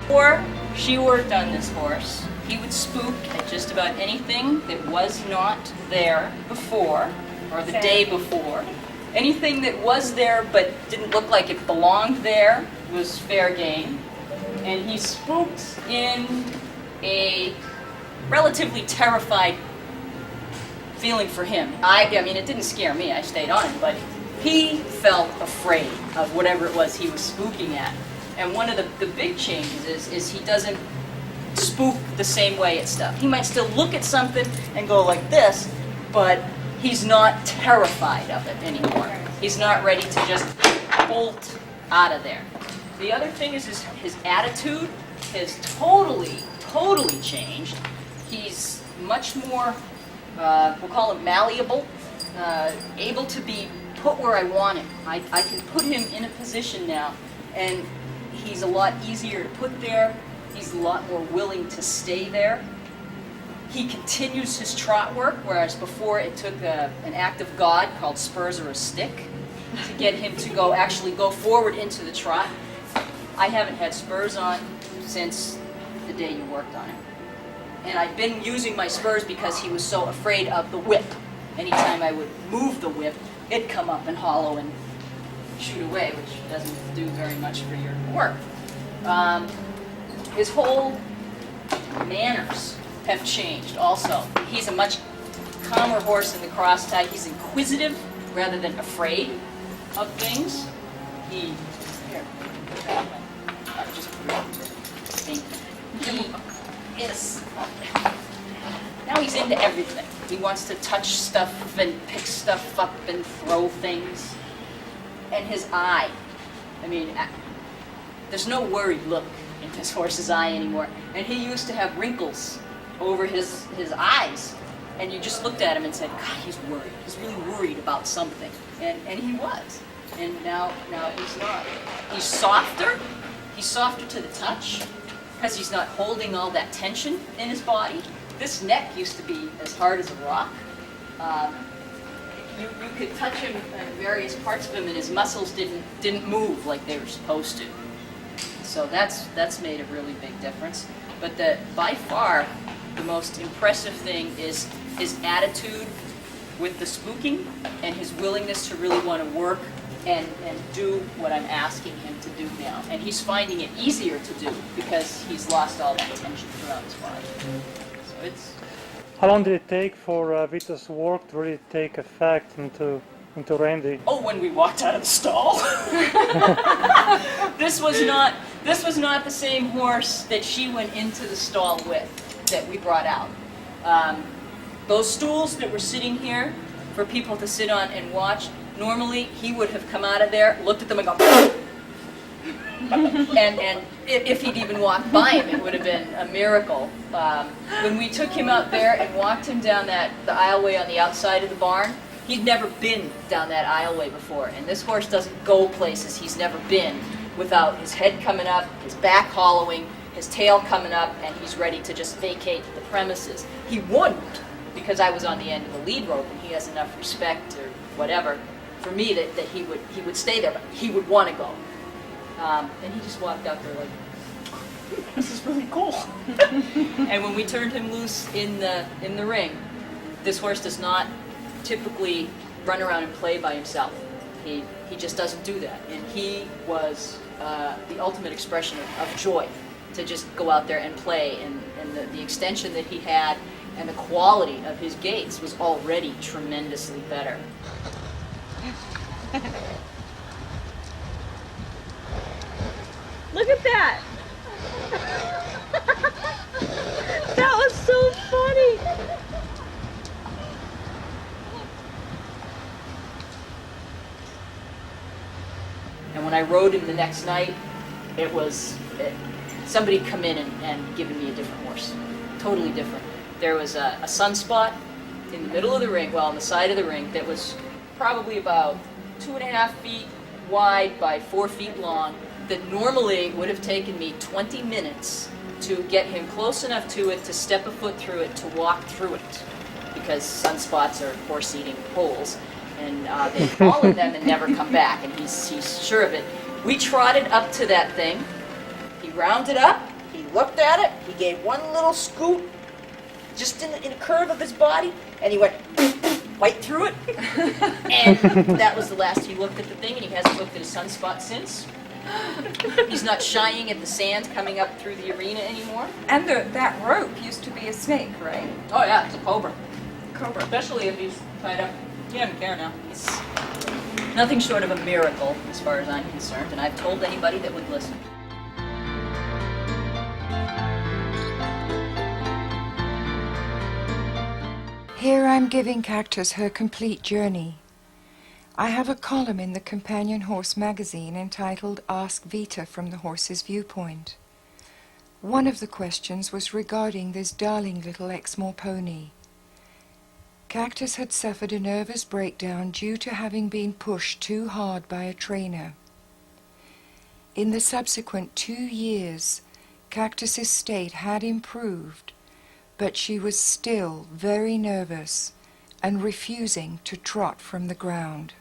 Before she worked on this horse, he would spook at just about anything that was not there before, or the day before. Anything that was there but didn't look like it belonged there was fair game. And he spooked in a relatively terrified feeling for him. I mean, it didn't scare me, I stayed on him, but he felt afraid of whatever it was he was spooking at. And one of the big changes is he doesn't spook the same way at stuff. He might still look at something and go like this, but he's not terrified of it anymore. He's not ready to just bolt out of there. The other thing is his attitude has totally changed. He's much more, we'll call him malleable, able to be put where I want him. I can put him in a position now, and he's a lot easier to put there. He's a lot more willing to stay there. He continues his trot work, whereas before it took an act of God called spurs or a stick to get him to actually go forward into the trot. I haven't had spurs on since the day you worked on him. And I've been using my spurs because he was so afraid of the whip. Anytime I would move the whip, it'd come up and hollow and shoot away, which doesn't do very much for your work. His whole manners have changed also. He's a much calmer horse in the cross tie. He's inquisitive rather than afraid of things. He is, now he's into everything. He wants to touch stuff and pick stuff up and throw things. And his eye, I mean, there's no worried look in this horse's eye anymore. And he used to have wrinkles over his eyes. And you just looked at him and said, God, he's worried. He's really worried about something. And he was. And now he's not. He's softer. He's softer to the touch because he's not holding all that tension in his body. This neck used to be as hard as a rock. You could touch him in various parts of him, and his muscles didn't move like they were supposed to. So that's made a really big difference. But by far the most impressive thing is his attitude with the spooking and his willingness to really want to work and do what I'm asking him to do now. And he's finding it easier to do because he's lost all that tension throughout his body. So it's. How long did it take for Vita's work to really take effect into Randy? Oh, when we walked out of the stall. This was not the same horse that she went into the stall with that we brought out. Those stools that were sitting here for people to sit on and watch, normally he would have come out of there, looked at them and gone, and if he'd even walked by him, it would have been a miracle. When we took him out there and walked him down the aisleway on the outside of the barn, he'd never been down that aisleway before, and this horse doesn't go places he's never been without his head coming up, his back hollowing, his tail coming up, and he's ready to just vacate the premises. He wouldn't, because I was on the end of the lead rope and he has enough respect or whatever for me that he would stay there, but he would want to go. And he just walked out there like, this is really cool. And when we turned him loose in the ring, this horse does not typically run around and play by himself. He just doesn't do that. And he was the ultimate expression of joy to just go out there and play. And the extension that he had and the quality of his gaits was already tremendously better. Look at that! That was so funny! And when I rode him the next night, somebody come in and given me a different horse. Totally different. There was a sunspot in the middle of the ring, well, on the side of the ring, that was probably about 2.5 feet wide by 4 feet long, that normally would have taken me 20 minutes to get him close enough to it, to step a foot through it, to walk through it, because sunspots are horse-eating holes, and they fall in them and never come back, and he's sure of it. We trotted up to that thing, he rounded up, looked at it, he gave one little scoop, just in a curve of his body, and he went right through it. And that was the last he looked at the thing, and he hasn't looked at a sunspot since. He's not shying at the sand coming up through the arena anymore. And that rope used to be a snake, right? Oh yeah, it's a cobra. Cobra. Especially if he's tied up. He doesn't care now. It's nothing short of a miracle as far as I'm concerned, and I've told anybody that would listen. Here I'm giving Cactus her complete journey. I have a column in the Companion Horse magazine entitled Ask Vita from the Horse's Viewpoint. One of the questions was regarding this darling little Exmoor pony. Cactus had suffered a nervous breakdown due to having been pushed too hard by a trainer. In the subsequent 2 years, Cactus's state had improved, but she was still very nervous and refusing to trot from the ground.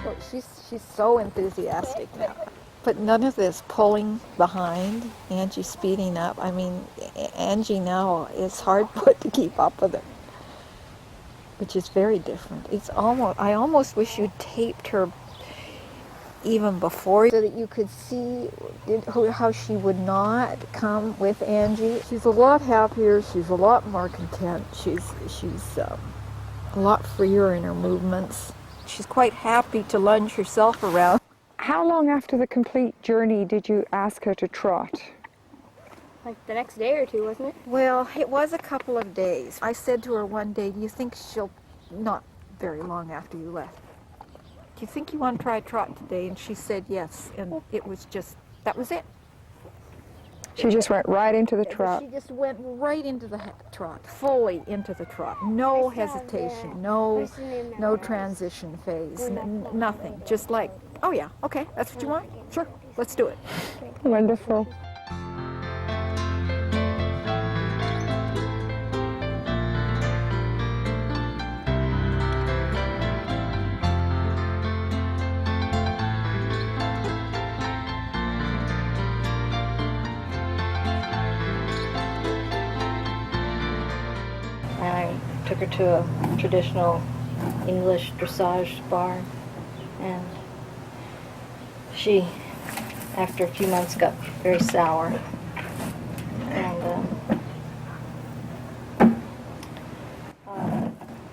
Well, she's so enthusiastic now. But none of this pulling behind, Angie speeding up. I mean, Angie now is hard put to keep up with her, which is very different. I almost wish you'd taped her even before, so that you could see how she would not come with Angie. She's a lot happier. She's a lot more content. She's a lot freer in her movements. She's quite happy to lunge herself around. How long after the complete journey did you ask her to trot? Like the next day or two, wasn't it? Well, it was a couple of days. I said to her one day, do you think she'll, not very long after you left, do you think you want to try a trot today? And she said yes, and it was just, that was it. She just went right into the trot. She just went right into the trot, fully into the trot. No hesitation, no transition phase, nothing. Just like, oh yeah, okay, that's what you want? Sure, let's do it. Wonderful. I took her to a traditional English dressage barn, and she, after a few months, got very sour, and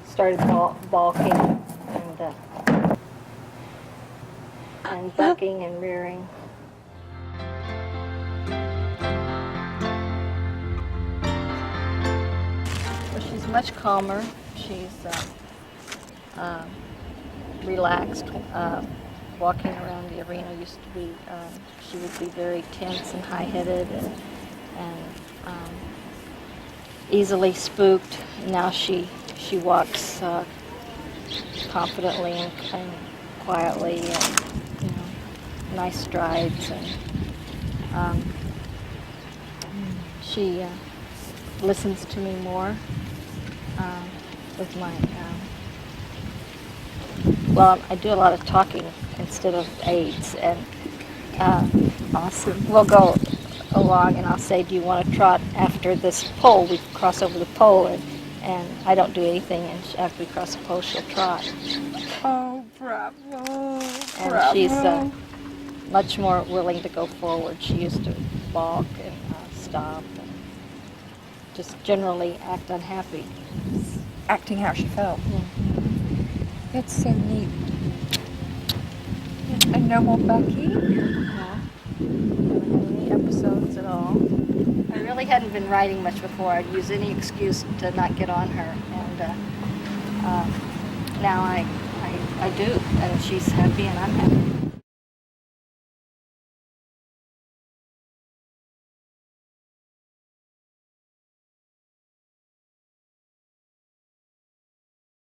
started balking and bucking and rearing. She's much calmer. She's relaxed. Walking around the arena used to be, she would be very tense and high-headed and easily spooked. Now she walks confidently and quietly, and nice strides, and she listens to me more with my, well, I do a lot of talking instead of aids, and Awesome. we'll go along and I'll say, do you want to trot after this pole? We cross over the pole, and I don't do anything, and after we cross the pole, she'll trot. Oh, bravo. And she's much more willing to go forward. She used to balk and stop and just generally act unhappy. Acting how she felt. Yeah. That's so neat. And no more Bucky? No, any episodes at all. I really hadn't been riding much before. I'd use any excuse to not get on her, and now I do, and she's happy and I'm happy.